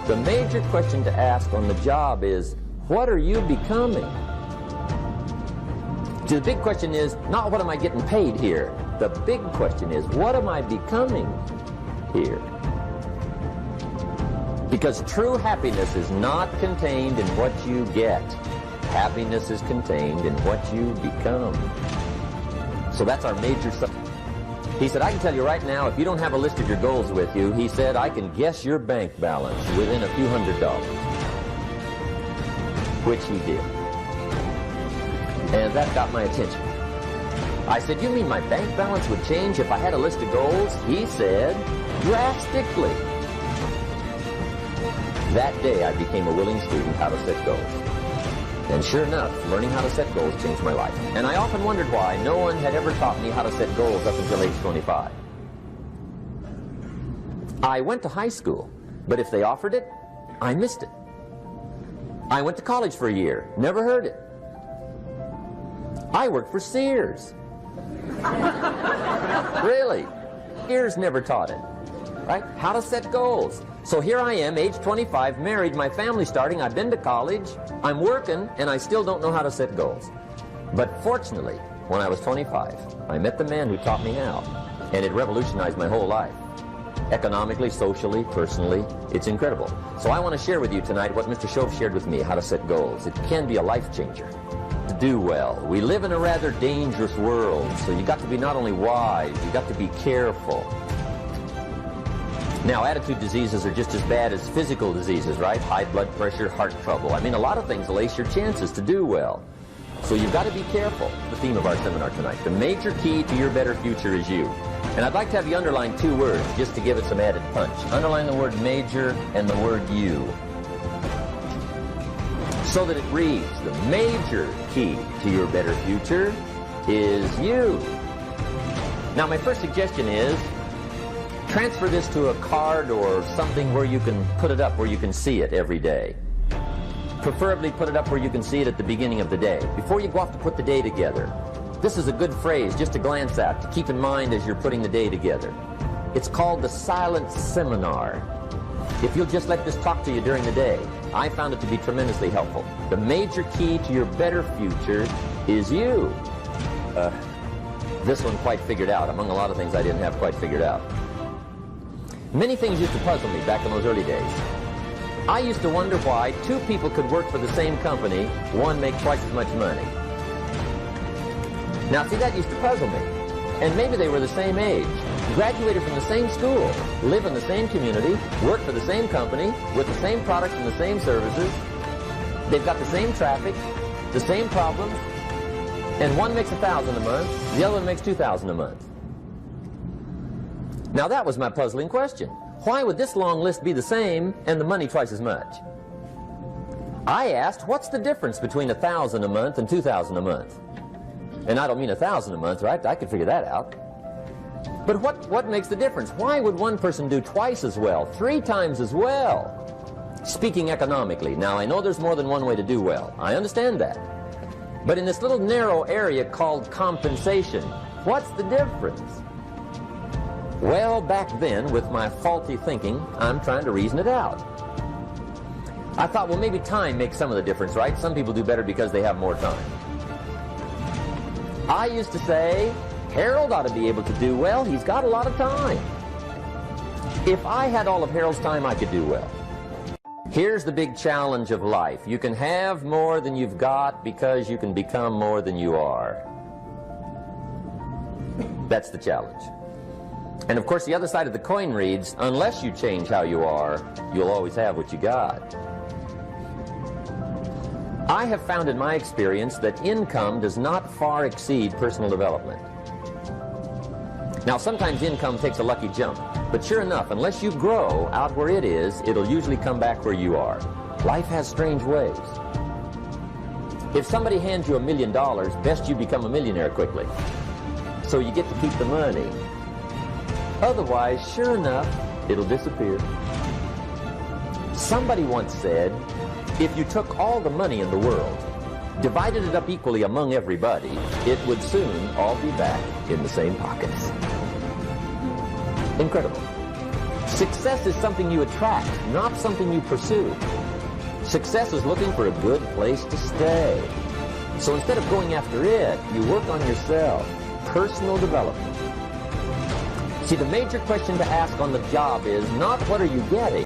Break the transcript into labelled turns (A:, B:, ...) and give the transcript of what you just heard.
A: The major question to ask on the job is, what are you becoming? The big question is not what am I getting paid here. The big question is, what am I becoming here? Because true happiness is not contained in what you get. Happiness is contained in what you become. So that's our major subject. He said, I can tell you right now, if you don't have a list of your goals with you, he said, I can guess your bank balance within a few $100s. Which he did. And that got my attention. I said, you mean my bank balance would change if I had a list of goals? He said, drastically. That day, I became a willing student how to set goals. And sure enough, learning how to set goals changed my life. And I often wondered why no one had ever taught me how to set goals up until age 25. I went to high school, but if they offered it, I missed it. I went to college for a year, never heard it. I worked for Sears. Really? Sears never taught it, right? How to set goals. So here I am, age 25, married, my family's starting, I've been to college, I'm working, and I still don't know how to set goals. But fortunately, when I was 25, I met the man who taught me how, and it revolutionized my whole life. Economically, socially, personally, it's incredible. So I want to share with you tonight what Mr. Shove shared with me, how to set goals. It can be a life changer. To do well. We live in a rather dangerous world, so you got to be not only wise, you got to be careful. Now, attitude diseases are just as bad as physical diseases, right? High blood pressure, heart trouble. I mean, a lot of things lace your chances to do well. So you've got to be careful. The theme of our seminar tonight. The major key to your better future is you. And I'd like to have you underline two words just to give it some added punch. Underline the word major and the word you. So that it reads, the major key to your better future is you. Now, my first suggestion is, transfer this to a card or something where you can put it up, where you can see it every day. Preferably put it up where you can see it at the beginning of the day, before you go off to put the day together. This is a good phrase just to glance at, to keep in mind as you're putting the day together. It's called the silent seminar. If you'll just let this talk to you during the day, I found it to be tremendously helpful. The major key to your better future is you. This one quite figured out, among a lot of things I didn't have quite figured out. Many things used to puzzle me back in those early days. I used to wonder why two people could work for the same company, one make twice as much money. Now, see, that used to puzzle me. And maybe they were the same age, graduated from the same school, live in the same community, work for the same company, with the same products and the same services. They've got the same traffic, the same problems, and one makes $1,000 a month, the other one makes $2,000 a month. Now that was my puzzling question. Why would this long list be the same and the money twice as much? I asked, what's the difference between $1,000 a month and $2,000 a month? And I don't mean $1,000 a month, right? I could figure that out. But what makes the difference? Why would one person do twice as well, 3 times as well? Speaking economically, now I know there's more than one way to do well. I understand that. But in this little narrow area called compensation, what's the difference? Well, back then, with my faulty thinking, I'm trying to reason it out. I thought, well, maybe time makes some of the difference, right? Some people do better because they have more time. I used to say, Harold ought to be able to do well. He's got a lot of time. If I had all of Harold's time, I could do well. Here's the big challenge of life. You can have more than you've got because you can become more than you are. That's the challenge. And of course, the other side of the coin reads, unless you change how you are, you'll always have what you got. I have found in my experience that income does not far exceed personal development. Now, sometimes income takes a lucky jump, but sure enough, unless you grow out where it is, it'll usually come back where you are. Life has strange ways. If somebody hands you $1 million, best you become a millionaire quickly, so you get to keep the money. Otherwise, sure enough, it'll disappear. Somebody once said, if you took all the money in the world, divided it up equally among everybody, it would soon all be back in the same pockets. Incredible. Success is something you attract, not something you pursue. Success is looking for a good place to stay. So instead of going after it, you work on yourself. Personal development. See, the major question to ask on the job is not what are you getting,